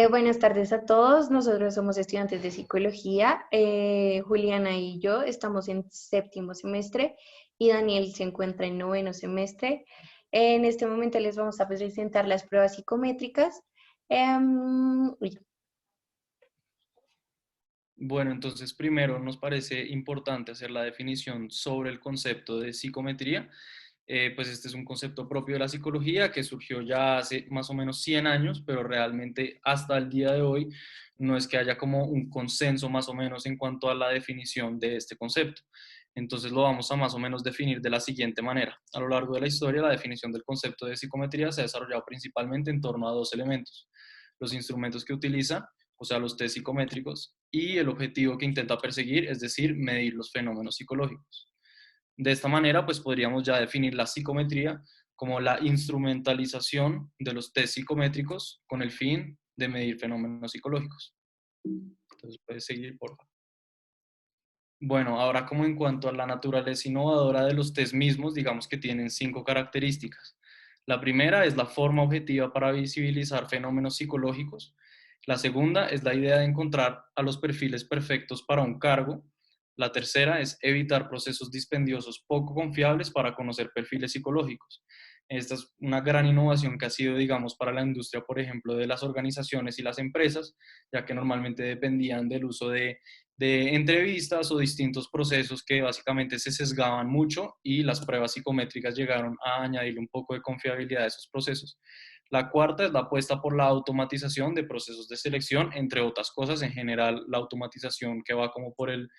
Buenas tardes a todos. Nosotros somos estudiantes de psicología. Juliana y yo estamos en séptimo semestre y Daniel se encuentra en noveno semestre. En este momento les vamos a presentar las pruebas psicométricas. Uy. Bueno, entonces primero nos parece importante hacer la definición sobre el concepto de psicometría. Pues este es un concepto propio de la psicología que surgió ya hace más o menos 100 años, pero realmente hasta el día de hoy no es que haya como un consenso más o menos en cuanto a la definición de este concepto. Entonces lo vamos a más o menos definir de la siguiente manera. A lo largo de la historia, la definición del concepto de psicometría se ha desarrollado principalmente en torno a dos elementos: los instrumentos que utiliza, o sea, los test psicométricos, y el objetivo que intenta perseguir, es decir, medir los fenómenos psicológicos. De esta manera, pues podríamos ya definir la psicometría como la instrumentalización de los test psicométricos con el fin de medir fenómenos psicológicos. Entonces, puedes seguir, por favor. Bueno, ahora como en cuanto a la naturaleza innovadora de los test mismos, digamos que tienen 5 características. La primera es la forma objetiva para visibilizar fenómenos psicológicos. La segunda es la idea de encontrar a los perfiles perfectos para un cargo. La tercera es evitar procesos dispendiosos poco confiables para conocer perfiles psicológicos. Esta es una gran innovación que ha sido, digamos, para la industria, por ejemplo, de las organizaciones y las empresas, ya que normalmente dependían del uso de entrevistas o distintos procesos que básicamente se sesgaban mucho, y las pruebas psicométricas llegaron a añadirle un poco de confiabilidad a esos procesos. La cuarta es la apuesta por la automatización de procesos de selección, entre otras cosas. En general, la automatización que va como por el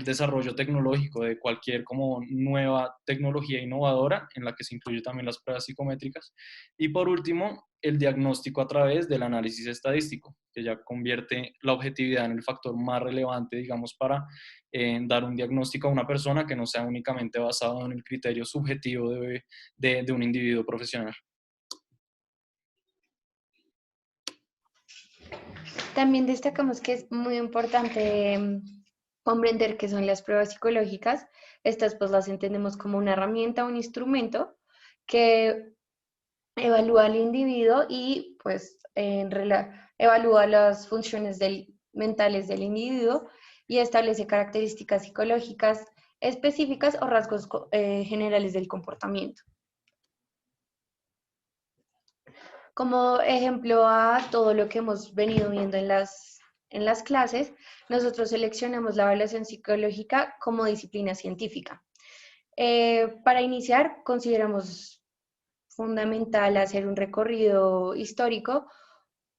desarrollo tecnológico de cualquier como nueva tecnología innovadora, en la que se incluye también las pruebas psicométricas. Y por último, el diagnóstico a través del análisis estadístico, que ya convierte la objetividad en el factor más relevante, digamos, para dar un diagnóstico a una persona que no sea únicamente basado en el criterio subjetivo de un individuo profesional. También destacamos que es muy importante comprender qué son las pruebas psicológicas. Estas pues las entendemos como una herramienta, un instrumento que evalúa al individuo y pues evalúa las funciones mentales del individuo y establece características psicológicas específicas o rasgos generales del comportamiento. Como ejemplo a todo lo que hemos venido viendo en las clases, nosotros seleccionamos la evaluación psicológica como disciplina científica. Para iniciar, consideramos fundamental hacer un recorrido histórico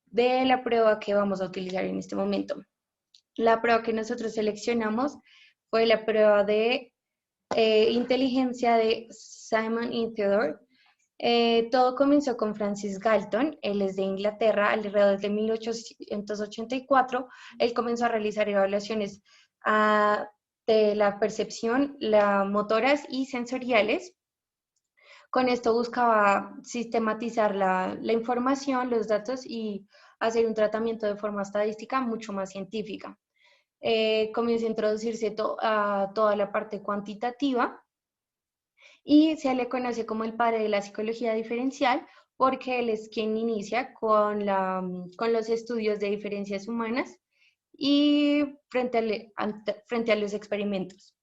de la prueba que vamos a utilizar en este momento. La prueba que nosotros seleccionamos fue la prueba de inteligencia de Simon y Theodore. Todo comenzó con Francis Galton. Él es de Inglaterra. Alrededor de 1884, él comenzó a realizar evaluaciones de la percepción, las motoras y sensoriales. Con esto buscaba sistematizar la información, los datos y hacer un tratamiento de forma estadística mucho más científica. Comienza a introducirse a toda la parte cuantitativa y se le conoce como el padre de la psicología diferencial porque él es quien inicia con los estudios de diferencias humanas y frente a los experimentos.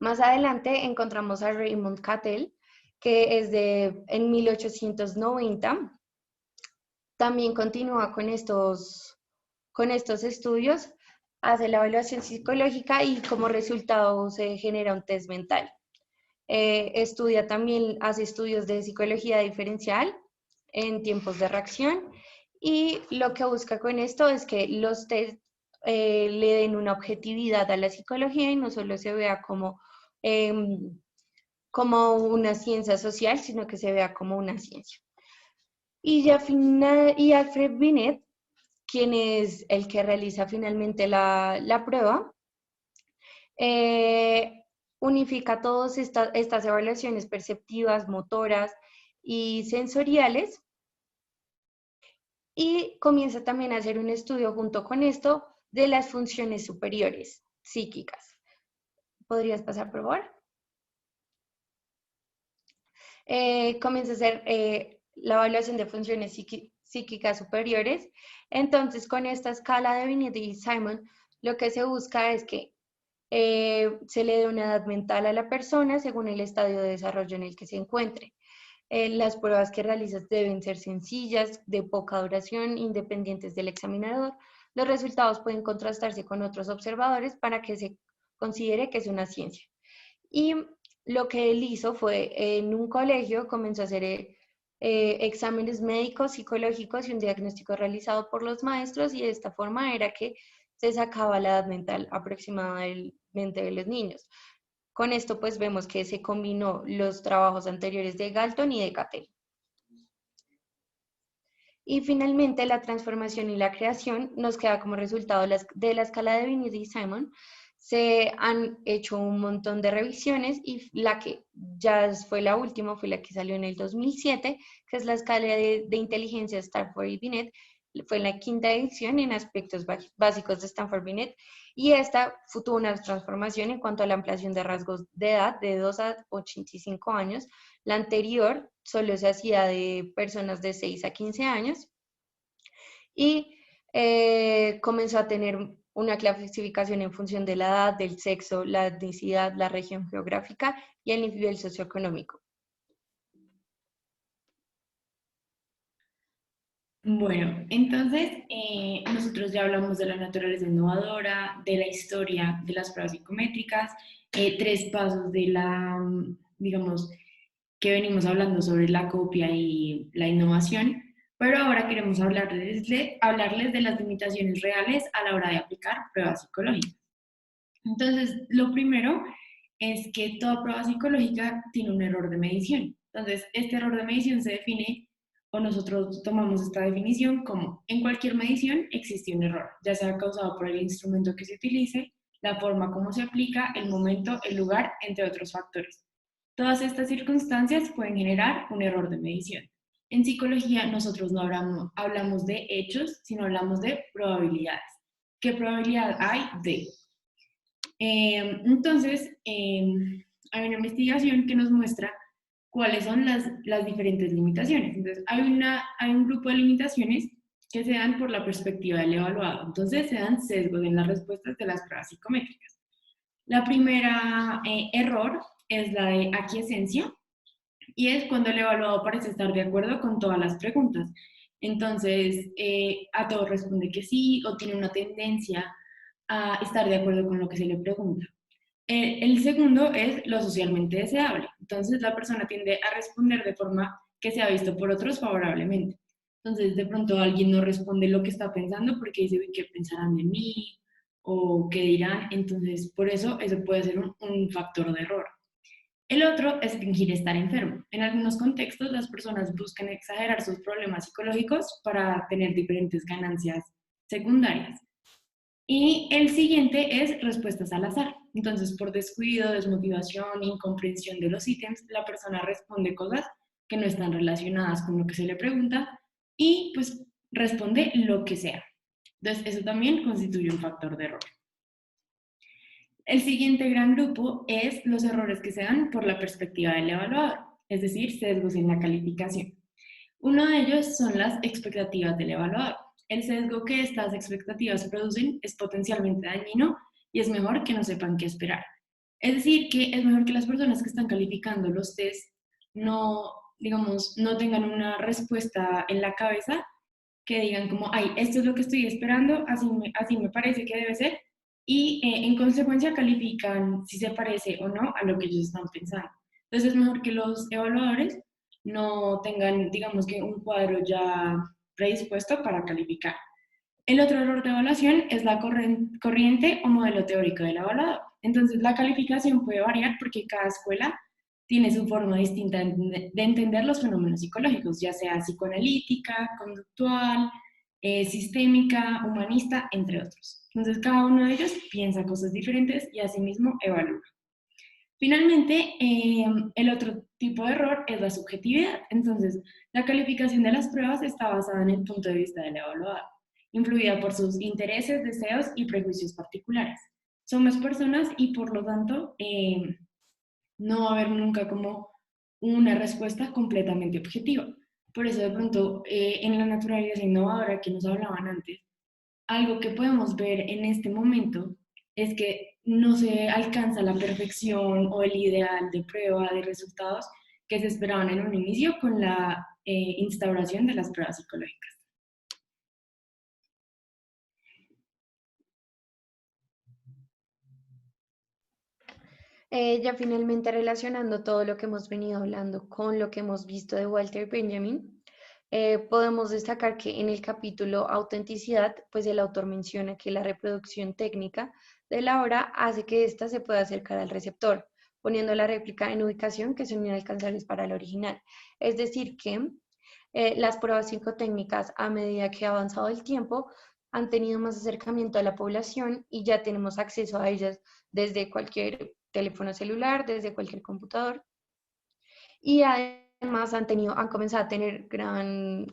Más adelante encontramos a Raymond Cattell, que es en 1890. También continúa con estos estudios, hace la evaluación psicológica y como resultado se genera un test mental. Estudia también, hace estudios de psicología diferencial en tiempos de reacción y lo que busca con esto es que los test le den una objetividad a la psicología y no solo se vea eh, como una ciencia social, sino que se vea como una ciencia. Y Alfred Binet, quien es el que realiza finalmente la prueba, eh, unifica todas estas evaluaciones perceptivas, motoras y sensoriales y comienza también a hacer un estudio junto con esto de las funciones superiores psíquicas. ¿Podrías pasar, por favor? Comienza a hacer la evaluación de funciones psíquicas superiores. Entonces, con esta escala de Binet y Simon, lo que se busca es que se le dé una edad mental a la persona según el estadio de desarrollo en el que se encuentre. Las pruebas que realizas deben ser sencillas, de poca duración, independientes del examinador. Los resultados pueden contrastarse con otros observadores para que se considere que es una ciencia. Y lo que él hizo fue, en un colegio, comenzó a hacer exámenes médicos, psicológicos y un diagnóstico realizado por los maestros, y de esta forma era que se sacaba la edad mental aproximadamente de los niños. Con esto pues vemos que se combinó los trabajos anteriores de Galton y de Cattell. Y finalmente la transformación y la creación nos queda como resultado de la escala de Binet y Simon. Se han hecho un montón de revisiones y la que ya fue la última fue la que salió en el 2007, que es la escala de inteligencia Stanford y Binet. Fue la quinta edición en aspectos básicos de Stanford Binet, y esta tuvo una transformación en cuanto a la ampliación de rasgos de edad de 2 a 85 años. La anterior solo se hacía de personas de 6 a 15 años y comenzó a tener una clasificación en función de la edad, del sexo, la etnicidad, la región geográfica y el nivel socioeconómico. Bueno, entonces nosotros ya hablamos de la naturaleza innovadora, de la historia de las pruebas psicométricas, 3 pasos de la, digamos, que venimos hablando sobre la copia y la innovación, pero ahora queremos hablarles de las limitaciones reales a la hora de aplicar pruebas psicológicas. Entonces, lo primero es que toda prueba psicológica tiene un error de medición. Entonces, este error de medición se define, o nosotros tomamos esta definición como: en cualquier medición existe un error, ya sea causado por el instrumento que se utilice, la forma como se aplica, el momento, el lugar, entre otros factores. Todas estas circunstancias pueden generar un error de medición. En psicología nosotros no hablamos de hechos, sino hablamos de probabilidades. ¿Qué probabilidad hay de? Entonces, hay una investigación que nos muestra cuáles son las diferentes limitaciones. Entonces, hay un grupo de limitaciones que se dan por la perspectiva del evaluado. Entonces, se dan sesgos en las respuestas de las pruebas psicométricas. La primera error es la de aquiescencia, y es cuando el evaluado parece estar de acuerdo con todas las preguntas. Entonces, a todo responde que sí, o tiene una tendencia a estar de acuerdo con lo que se le pregunta. El segundo es lo socialmente deseable. Entonces, la persona tiende a responder de forma que se ha visto por otros favorablemente. Entonces, de pronto alguien no responde lo que está pensando porque dice: ¿qué pensarán de mí? ¿O qué dirán? Entonces, por eso puede ser un factor de error. El otro es fingir estar enfermo. En algunos contextos, las personas buscan exagerar sus problemas psicológicos para tener diferentes ganancias secundarias. Y el siguiente es respuestas al azar. Entonces, por descuido, desmotivación, incomprensión de los ítems, la persona responde cosas que no están relacionadas con lo que se le pregunta y pues responde lo que sea. Entonces, eso también constituye un factor de error. El siguiente gran grupo es los errores que se dan por la perspectiva del evaluador, es decir, sesgos en la calificación. Uno de ellos son las expectativas del evaluador. El sesgo que estas expectativas producen es potencialmente dañino y es mejor que no sepan qué esperar. Es decir, que es mejor que las personas que están calificando los test no, digamos, no tengan una respuesta en la cabeza que digan como: ay, esto es lo que estoy esperando, así me parece que debe ser, y en consecuencia califican si se parece o no a lo que ellos están pensando. Entonces es mejor que los evaluadores no tengan, digamos, que un cuadro ya predispuesto para calificar. El otro error de evaluación es la corriente o modelo teórico del evaluador. Entonces la calificación puede variar porque cada escuela tiene su forma distinta de entender los fenómenos psicológicos, ya sea psicoanalítica, conductual, sistémica, humanista, entre otros. Entonces, cada uno de ellos piensa cosas diferentes y asimismo evalúa. Finalmente, el otro tipo de error es la subjetividad. Entonces, la calificación de las pruebas está basada en el punto de vista del evaluador, influida por sus intereses, deseos y prejuicios particulares. Somos personas y por lo tanto no va a haber nunca como una respuesta completamente objetiva. Por eso de pronto en la naturaleza innovadora que nos hablaban antes, algo que podemos ver en este momento es que no se alcanza la perfección o el ideal de prueba de resultados que se esperaban en un inicio con la instauración de las pruebas psicológicas. Ya finalmente relacionando todo lo que hemos venido hablando con lo que hemos visto de Walter Benjamin, podemos destacar que en el capítulo Autenticidad, pues el autor menciona que la reproducción técnica de la obra hace que ésta se pueda acercar al receptor, poniendo la réplica en ubicación que son inalcanzables para el original. Es decir, que las pruebas psicotécnicas a medida que ha avanzado el tiempo han tenido más acercamiento a la población y ya tenemos acceso a ellas desde cualquier teléfono celular, desde cualquier computador. Y además han comenzado a tener gran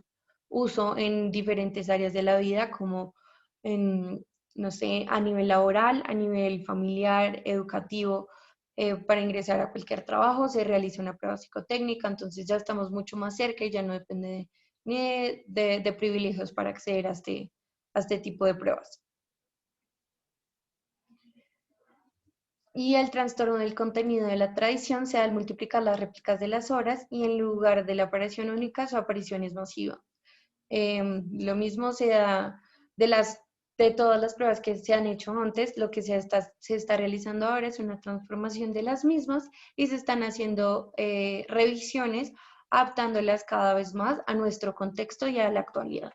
uso en diferentes áreas de la vida, como en, no sé, a nivel laboral, a nivel familiar, educativo. Para ingresar a cualquier trabajo se realiza una prueba psicotécnica, entonces ya estamos mucho más cerca y ya no depende ni de privilegios para acceder a este tipo de pruebas. Y el trastorno del contenido de la tradición se da al multiplicar las réplicas de las obras y en lugar de la aparición única, su aparición es masiva. Lo mismo se da de todas las pruebas que se han hecho antes, lo que se está realizando ahora es una transformación de las mismas y se están haciendo revisiones, adaptándolas cada vez más a nuestro contexto y a la actualidad.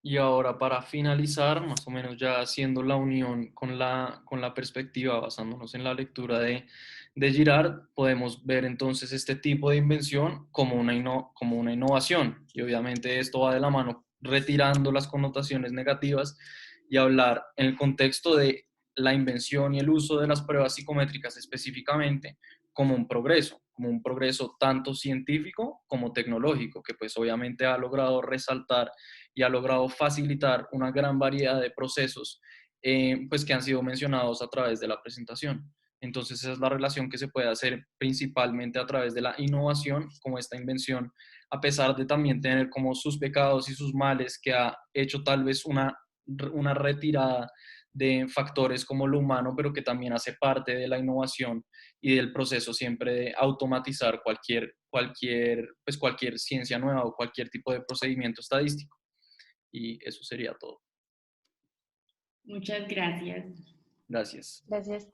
Y ahora para finalizar, más o menos ya haciendo la unión con la perspectiva, basándonos en la lectura de Girard, podemos ver entonces este tipo de invención como como una innovación. Y obviamente esto va de la mano retirando las connotaciones negativas y hablar en el contexto de la invención y el uso de las pruebas psicométricas específicamente como un progreso tanto científico como tecnológico, que pues obviamente ha logrado resaltar y ha logrado facilitar una gran variedad de procesos pues que han sido mencionados a través de la presentación. Entonces esa es la relación que se puede hacer principalmente a través de la innovación, como esta invención, a pesar de también tener como sus pecados y sus males, que ha hecho tal vez una retirada de factores como lo humano, pero que también hace parte de la innovación y del proceso siempre de automatizar pues cualquier ciencia nueva o cualquier tipo de procedimiento estadístico. Y eso sería todo. Muchas gracias. Gracias. Gracias.